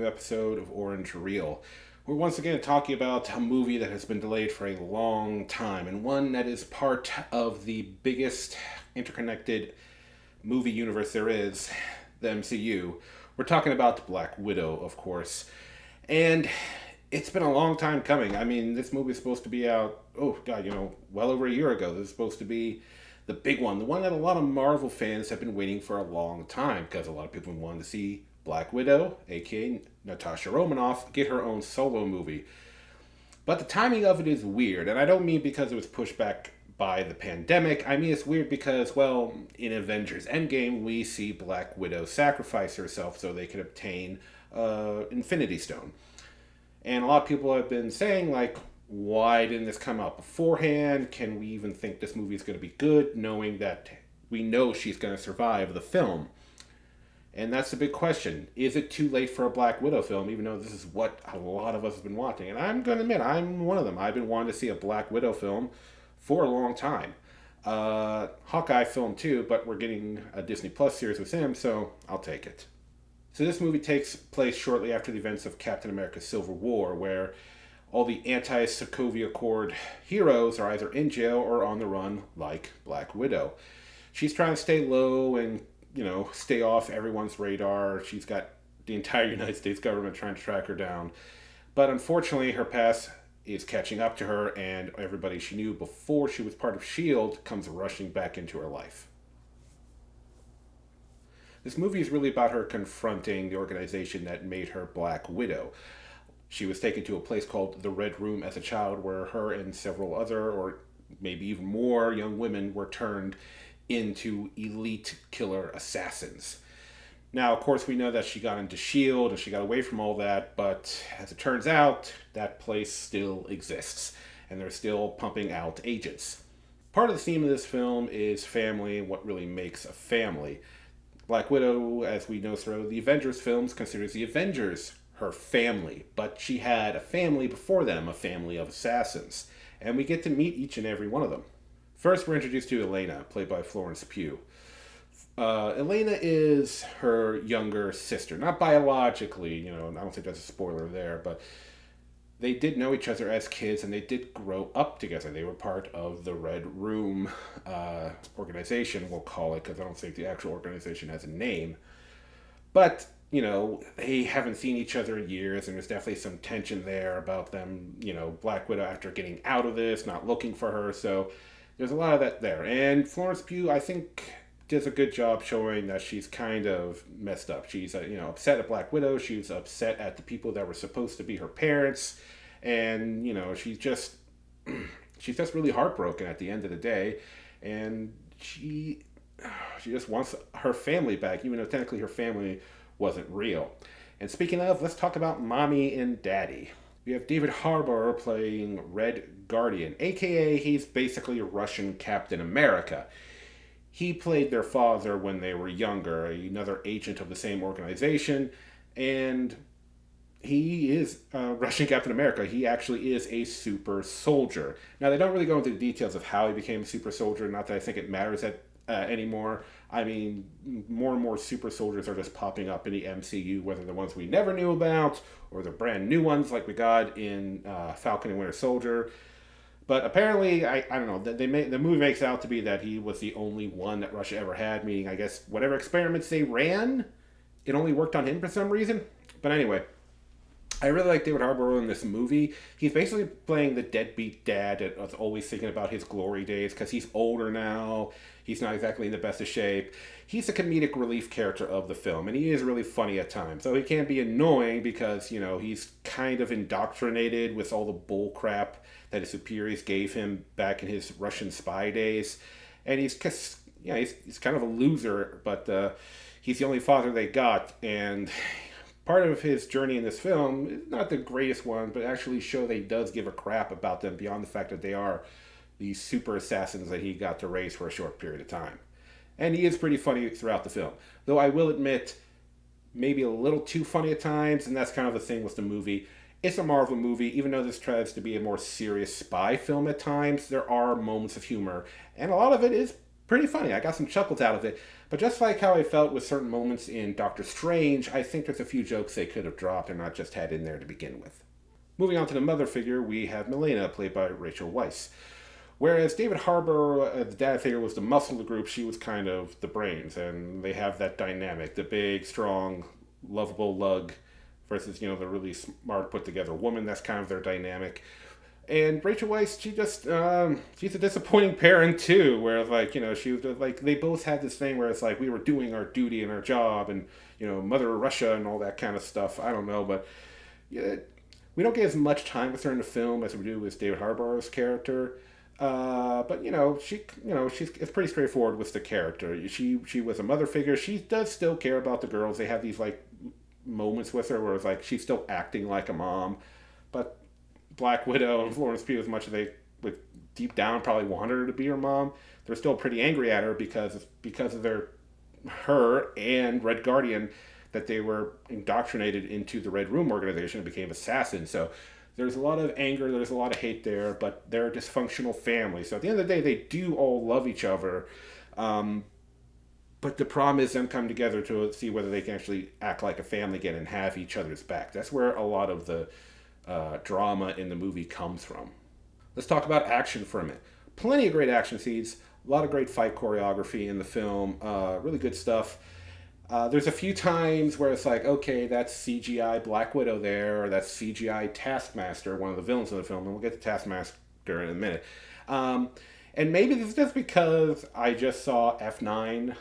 new episode of Orange Reel. We're once again talking about a movie that has been delayed for a long time and one that is part of the biggest interconnected movie universe there is, the MCU. We're talking about Black Widow, of course. And it's been a long time coming. I mean, this movie is supposed to be out, oh God, well over a year ago. This is supposed to be the big one, the one that a lot of Marvel fans have been waiting for a long time because a lot of people wanted to see Black Widow, aka Natasha Romanoff, get her own solo movie. But the timing of it is weird, and I don't mean because it was pushed back by the pandemic. I mean it's weird because, well, in Avengers Endgame, we see Black Widow sacrifice herself so they could obtain Infinity Stone. And a lot of people have been saying, like, why didn't this come out beforehand? Can we even think this movie is going to be good, knowing that we know she's going to survive the film? And that's the big question. Is it too late for a Black Widow film, even though this is what a lot of us have been wanting? And I'm going to admit, I'm one of them. I've been wanting to see a Black Widow film for a long time. Hawkeye film too, but we're getting a Disney Plus series with him, so I'll take it. So this movie takes place shortly after the events of Captain America Civil War, where all the anti-Sokovia Accord heroes are either in jail or on the run, like Black Widow. She's trying to stay low and, stay off everyone's radar. She's got the entire United States government trying to track her down. But unfortunately, her past is catching up to her, and everybody she knew before she was part of S.H.I.E.L.D. comes rushing back into her life. This movie is really about her confronting the organization that made her Black Widow. She was taken to a place called the Red Room as a child, where her and several other, or maybe even more, young women were turned into elite killer assassins. Now, of course, we know that she got into S.H.I.E.L.D. and she got away from all that, but as it turns out, that place still exists, and they're still pumping out agents. Part of the theme of this film is family and what really makes a family. Black Widow, as we know through the Avengers films, considers the Avengers her family, but she had a family before them, a family of assassins, and we get to meet each and every one of them. First, we're introduced to Elena, played by Florence Pugh. Elena is her younger sister, not biologically, I don't think that's a spoiler there, but they did know each other as kids and they did grow up together. They were part of the Red Room organization, we'll call it, because I don't think the actual organization has a name. But they haven't seen each other in years, and there's definitely some tension there about them, Black Widow after getting out of this, not looking for her, so there's a lot of that there. And Florence Pugh, I think, does a good job showing that she's kind of messed up. She's, upset at Black Widow, she's upset at the people that were supposed to be her parents, and, she's just really heartbroken at the end of the day, and she just wants her family back, even though technically her family wasn't real. And speaking of, let's talk about Mommy and Daddy. We have David Harbour playing Red Guardian, aka he's basically a Russian Captain America. He played their father when they were younger, another agent of the same organization, and he is Russian Captain America. He actually is a super soldier. Now, they don't really go into the details of how he became a super soldier, not that I think it matters anymore. I mean, more and more super soldiers are just popping up in the MCU, whether the ones we never knew about or the brand new ones like we got in Falcon and Winter Soldier. But apparently, I don't know, the movie makes out to be that he was the only one that Russia ever had, meaning, I guess, whatever experiments they ran, it only worked on him for some reason. But anyway, I really like David Harbour in this movie. He's basically playing the deadbeat dad that was always thinking about his glory days because he's older now. He's not exactly in the best of shape. He's the comedic relief character of the film, and he is really funny at times. So he can be annoying because, he's kind of indoctrinated with all the bull crap that his superiors gave him back in his Russian spy days. And he's kind of a loser, but he's the only father they got, and part of his journey in this film is not the greatest one, but actually show that he does give a crap about them beyond the fact that they are these super assassins that he got to raise for a short period of time. And he is pretty funny throughout the film. Though I will admit, maybe a little too funny at times, and that's kind of the thing with the movie. It's a Marvel movie, even though this tries to be a more serious spy film at times, there are moments of humor, and a lot of it is pretty funny. I got some chuckles out of it. But just like how I felt with certain moments in Doctor Strange, I think there's a few jokes they could have dropped and not just had in there to begin with. Moving on to the mother figure, we have Milena, played by Rachel Weisz. Whereas David Harbour, the dad figure, was the muscle of the group, she was kind of the brains, and they have that dynamic: the big, strong, lovable lug versus the really smart, put together woman. That's kind of their dynamic. And Rachel Weisz, she's a disappointing parent too, where she was like they both had this thing where it's like we were doing our duty and our job, and Mother Russia and all that kind of stuff. I don't know, but yeah, we don't get as much time with her in the film as we do with David Harbour's character. But she's it's pretty straightforward with the character. She was a mother figure. She does still care about the girls. They have these moments with her where it's like she's still acting like a mom, but Black Widow and Florence Pugh, as much as they would deep down probably wanted her to be her mom, they're still pretty angry at her because of her and Red Guardian, that they were indoctrinated into the Red Room organization and became assassins. So there's a lot of anger, there's a lot of hate there, but they're a dysfunctional family. So at the end of the day, they do all love each other. But the problem is them coming together to see whether they can actually act like a family again and have each other's back. That's where a lot of the drama in the movie comes from. Let's talk about action for a minute. Plenty of great action scenes, a lot of great fight choreography in the film, really good stuff. There's a few times where it's like, okay, that's CGI Black Widow there, or that's CGI Taskmaster, one of the villains of the film, and we'll get to Taskmaster in a minute. And maybe this is just because I just saw F9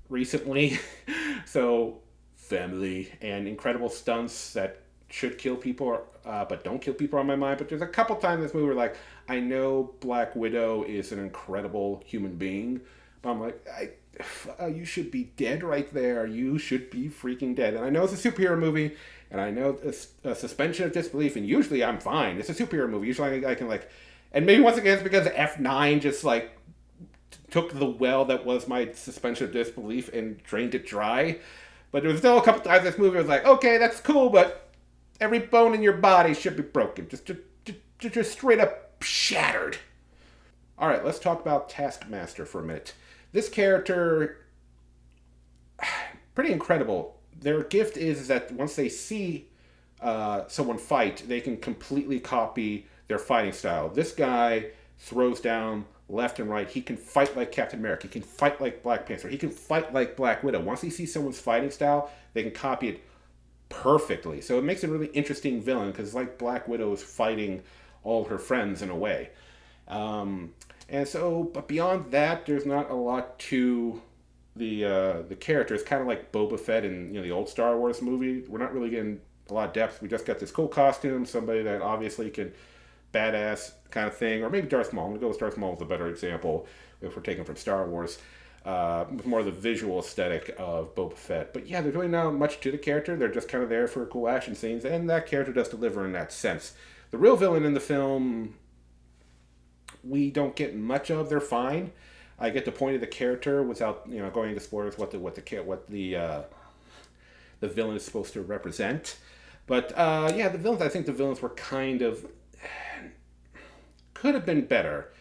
recently, so family and incredible stunts that should kill people, but don't kill people on my mind. But there's a couple times in this movie where, I know Black Widow is an incredible human being, but I'm like, you should be dead right there. You should be freaking dead. And I know it's a superhero movie, and I know it's a suspension of disbelief, and usually I'm fine. It's a superhero movie. Usually I can and maybe once again it's because F9 just took the well that was my suspension of disbelief and drained it dry. But there was still a couple times in this movie I was like, okay, that's cool, but every bone in your body should be broken. Just straight up shattered. All right, let's talk about Taskmaster for a minute. This character, pretty incredible. Their gift is that once they see someone fight, they can completely copy their fighting style. This guy throws down left and right. He can fight like Captain America. He can fight like Black Panther. He can fight like Black Widow. Once he sees someone's fighting style, they can copy it perfectly. So it makes a really interesting villain, because Black Widow is fighting all her friends in a way. But beyond that, there's not a lot to the character. It's kind of like Boba Fett in the old Star Wars movie. We're not really getting a lot of depth. We just got this cool costume, somebody that obviously can badass kind of thing, or maybe Darth Maul. I'm gonna go with Darth Maul as a better example if we're taking from Star Wars. With more of the visual aesthetic of Boba Fett. But yeah, there's really not much to the character. They're just kind of there for cool action scenes, and that character does deliver in that sense. The real villain in the film, we don't get much of. They're fine. I get the point of the character without going into spoilers what the villain is supposed to represent. But the villains. I think the villains were kind of could have been better.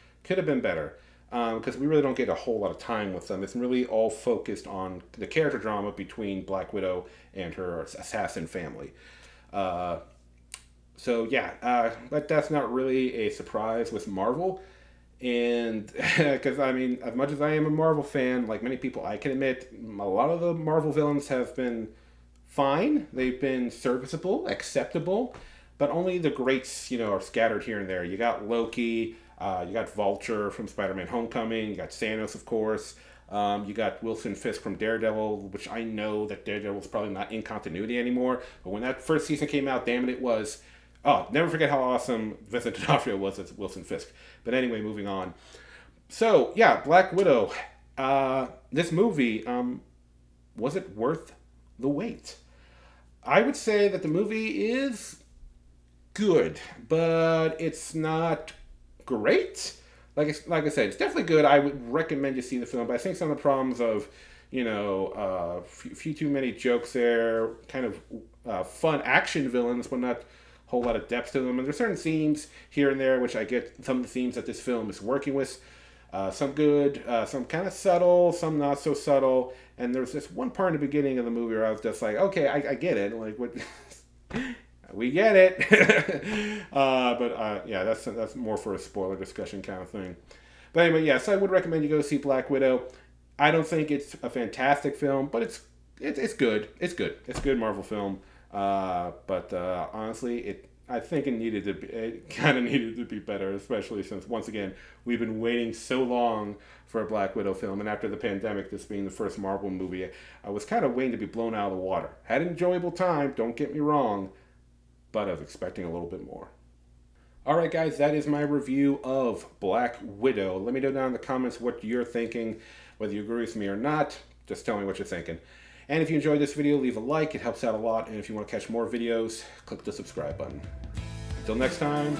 Because we really don't get a whole lot of time with them. It's really all focused on the character drama between Black Widow and her assassin family. But that's not really a surprise with Marvel. And because, as much as I am a Marvel fan, like many people, I can admit a lot of the Marvel villains have been fine. They've been serviceable, acceptable, but only the greats, are scattered here and there. You got Loki. You got Vulture from Spider-Man Homecoming. You got Thanos, of course. You got Wilson Fisk from Daredevil, which I know that Daredevil's probably not in continuity anymore. But when that first season came out, damn it was. Oh, never forget how awesome Vincent D'Onofrio was as Wilson Fisk. But anyway, moving on. So, yeah, Black Widow. This movie, was it worth the wait? I would say that the movie is good, but it's not great. Like I said, it's definitely good. I would recommend you see the film, but I think some of the problems of, few too many jokes there, kind of fun action villains, but not a whole lot of depth to them. And there's certain themes here and there, which I get some of the themes that this film is working with. Some good, some kind of subtle, some not so subtle. And there's this one part in the beginning of the movie where I was just like, okay, I get it. Like, what? We get it. Yeah, that's more for a spoiler discussion kind of thing. But anyway, yes, I would recommend you go see Black Widow. I don't think it's a fantastic film, but it's good. It's good. It's a good Marvel film. But honestly, I think it kind of needed to be better, especially since once again we've been waiting so long for a Black Widow film, and after the pandemic, this being the first Marvel movie, I was kind of waiting to be blown out of the water. Had an enjoyable time, don't get me wrong, but I was expecting a little bit more. All right, guys, that is my review of Black Widow. Let me know down in the comments what you're thinking, whether you agree with me or not. Just tell me what you're thinking. And if you enjoyed this video, leave a like. It helps out a lot. And if you want to catch more videos, click the subscribe button. Until next time,